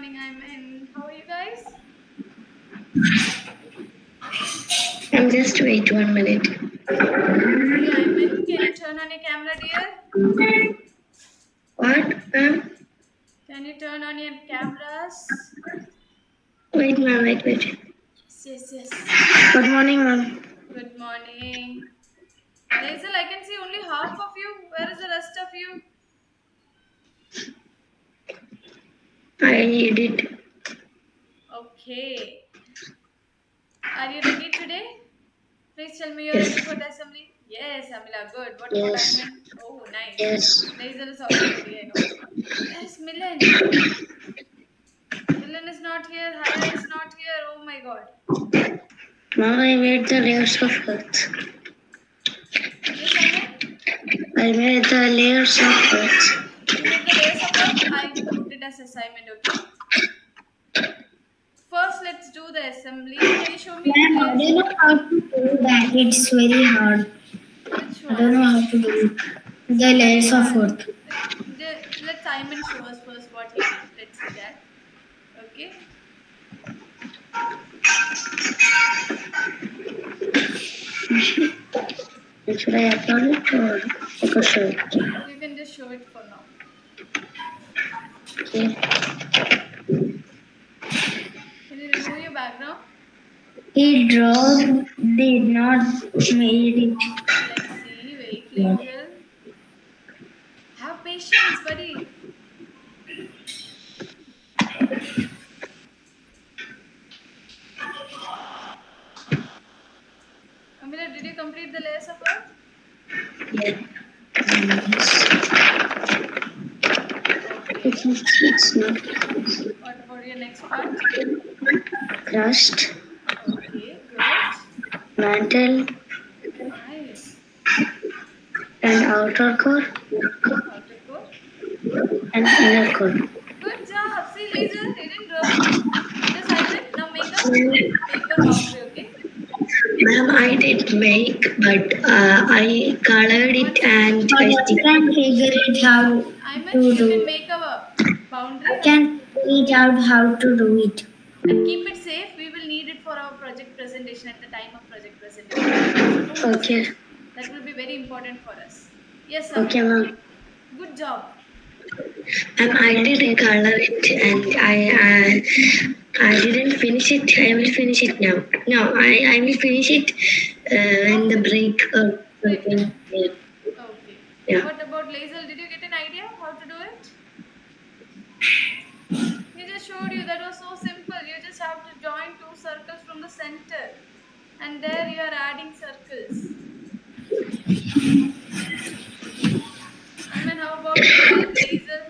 morning. I'm in. How are you guys? I'm just wait 1 minute. Okay, I'm in. Can you turn on your camera, dear? What? Can you turn on your cameras? Wait, ma'am, wait. Yes. Good morning, ma'am. Good morning. Lazel, I can see only half of you. Where is the rest of you? I need it. Okay. Are you ready today? Please tell me you're ready Yes. for the assembly. Yes, Amila, good. What about Yes. Ayman? Oh, nice. Yes. Lazel is also ready, I know. Where's Milan? Milan is not here. Haya is not here. Oh my god. Ma'am, I made the layers of earth. Yes, Ayman? I made the layers of earth. You made the layers of earth. I will put it as assignment, okay? First, let's do the assembly. Can you show me the Ma'am, I layers? don't know how to do that. It's very hard. Which I don't one? know how to do it. The It's very layers of hard. earth. Let Simon show us first what he did. Let's see that. Okay. Should I upload it or I could show it? You can just show it for now. Okay. Can you remove your background? He did not made it. Let's see. Wait, Laser. Have patience, buddy. Amila, did you complete the layers of earth? Yes. Okay. It's not What about your next part? crust, Okay, good. mantle, Nice. and outer core Outer core. and inner core. Good job. See, Laser, you didn't wrong. Just Simon, now make the boundary, okay? Ma'am, I did make, but I colored One it second. and But I I stick. can't figure it how Ayman, to you do can it. make a boundary I can't figure it out how to do it. and keep it safe. We will need it for our project presentation at the time of project presentation. Okay? So don't lose Okay. it. That will be very important for us. Yes, Okay, Amila. ma'am. Good job. And I did color it, and I didn't finish it. I will finish it now. No, I will finish it when the break or Break time. something. Yeah. Okay. Yeah. What about Lazel? Did you get an idea how to do it? He just showed you. That was so simple. You just have to join two circles from the center. And there you are adding circles. I mean, how about you help Laser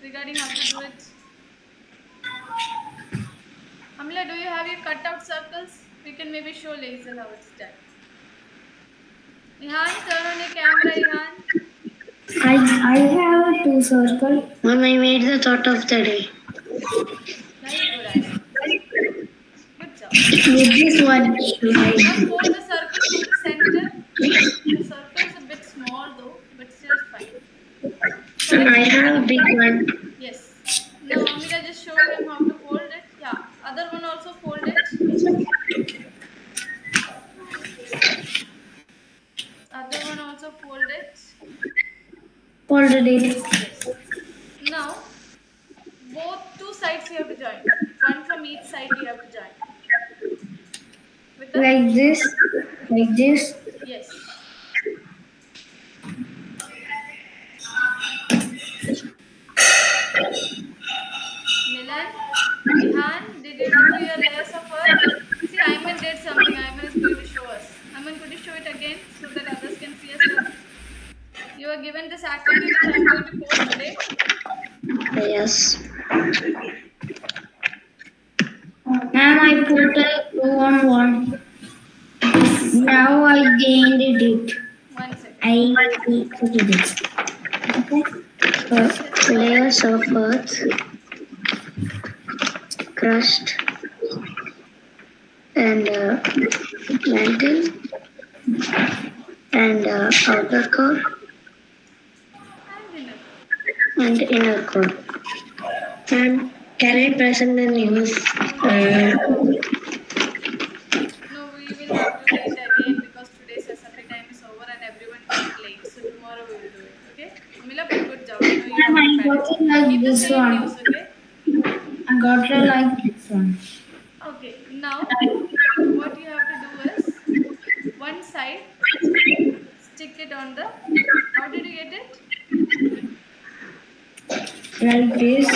regarding how to do it? Amila, do you have your cut out circles? We can maybe show Laser how it's done. Ihan, turn on your camera, Ihan. I have two circles. Mom, I made the thought of the day. Very good, Ayman. Good job. With this one, should I Now do? fold the circle from the center. The circle is a bit small though, but still fine. And I Correct? have a big one. Yes. Now Amila just show him how to fold it. Yeah. Other one also fold it. Other one also fold it. Folded it. Yes. Now both two sides you have to join. One from each side you have to join. With the Like this. Like this. yes. Milan, Ihan, did you do your layers of earth? See, Ayman did something. Ayman is going to show us. Ayman, could you show it again so that others can see as well? You are given this activity which I am going to post today. Yes. Ma'am, I put a 2 on 1. Now I gained it. 1 second. I put it. Okay. Layers of earth, crust, and mantle, and outer core, And dinner. and inner core. And Can I present the news? No, we will have to wait again because today's assembly time is over and everyone came late. So tomorrow we will do it. Okay? Amila, but good job. I know you Ma'am, have I prepared got it. it like Keep the this same news. one. Okay? I got it like this one. Okay. Now, what you have to do is one side stick it on the. How did you get it? Like this.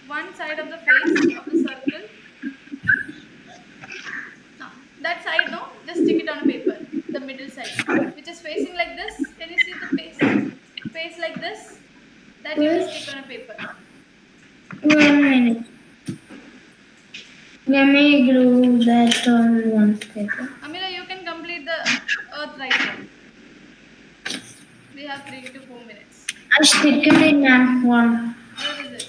One side of the face of the circle. That side, no, just stick it on a paper. The middle side, which is facing like this. Can you see the face like this? That you have to stick Which? on a paper. 1 minute. Let me glue that on one paper. Amila, you can complete the earth right now. We have 3 to 4 minutes. I stick it in that one. Where is it?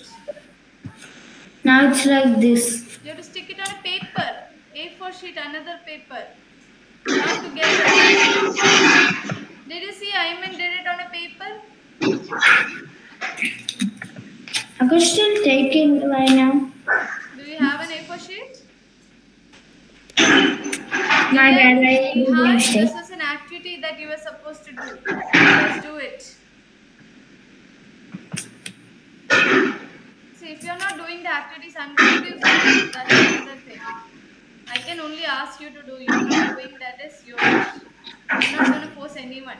Now it's like this. You have to stick it on a paper. A4 sheet, another paper. Not together. Did you see Ayman did it on a paper? I could still take it right now. Do you have an A4 sheet? My Milan, dad, I did a Nihan, mistake. this is an activity that you were supposed to do. Let's do it. See, if you're not doing the activities, I'm going to give fine. That's another thing. I can only ask you to do. You're not doing, that is your wish. I'm not going to force anyone.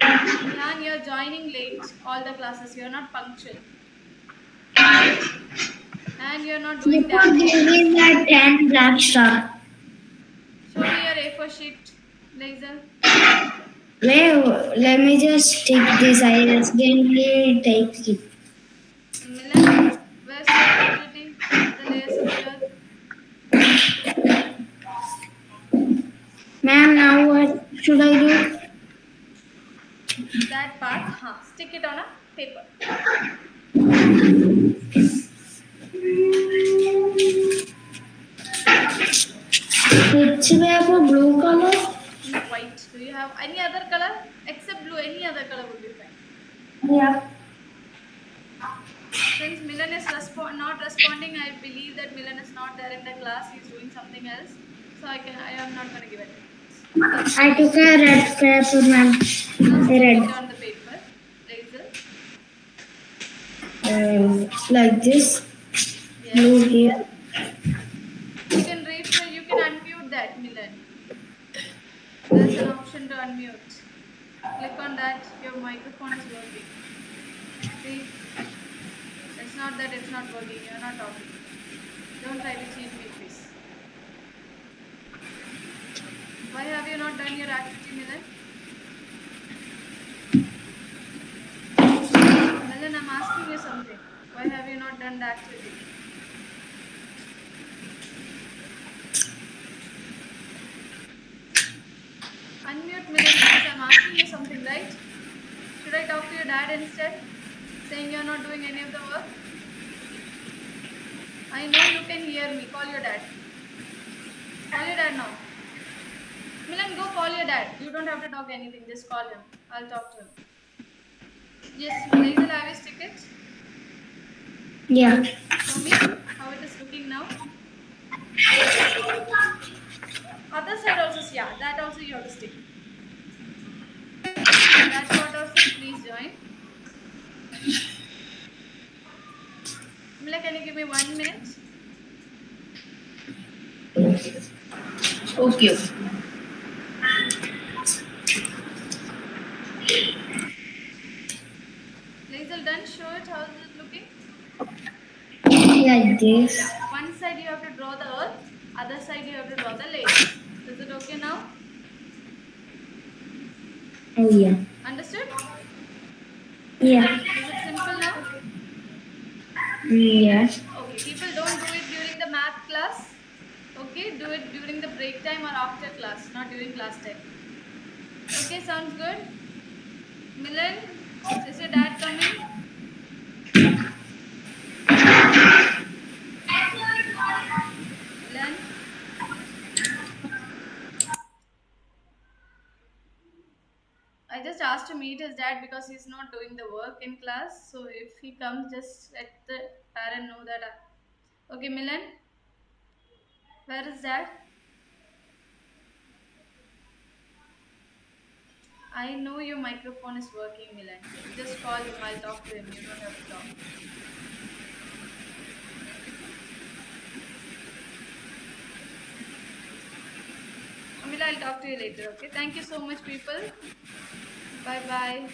Nihan, you're joining late all the classes. You're not punctual. And you're not doing the Before activities. giving that 10 black star. Show me your A4 sheet, Laser. Wait, let me just take this. I accidentally take it. Milan, where's your activity? The layers of the earth. Ma'am, now what should I do? That part, stick it on a paper. Which paper? Blue color? No, white. Do you have any other color? Except blue, any other color would be fine. Yeah. Since Milan is not responding, I believe that Milan is not there in the class. He's doing something else. So I am not going to give attendance. I took a red paper, ma'am. Now stick Red. it on the paper. Laser. Like this. Blue Yes. here. You can refresh. You can unmute that, Milan. There's an option to unmute. Click on that. Your microphone is working. See? It's not that it's not working. You're not talking. Don't try to cheat me, please. Why have you not done your activity, Milan? Milan, I'm asking you something. Why have you not done the activity? Unmute, Milan, please. I'm asking you something, right? Should I talk to your dad instead? Saying you're not doing any of the work? I know you can hear me. Call your dad. Call your dad now. Milan, go call your dad. You don't have to talk anything. Just call him. I'll talk to him. Yes, Laser, have you stick it? Yeah. Show me how it is looking now. Other side also, yeah, that also you have to stick. That part also, please join. Mila, can you give me 1 minute? Okay. Laser done. Show it. How is it looking? Like this. Yeah. One side you have to draw the earth. Other side you have to draw the layers. Is it okay now? Oh, yeah. Understood? Yeah. Is it simple now? Yes. Okay. People don't do it during the math class. Okay. Do it during the break time or after class, not during class time. Okay. Sounds good. Milan, is your dad coming? Milan? I just asked you to meet his dad because he's not doing the work in class. So if he comes, just let the parent know that. Okay, Milan, where is dad? I know your microphone is working, Milan. Just call him. I'll talk to him. You don't have to talk. Amila, I'll talk to you later. Okay. Thank you so much, people. Bye bye.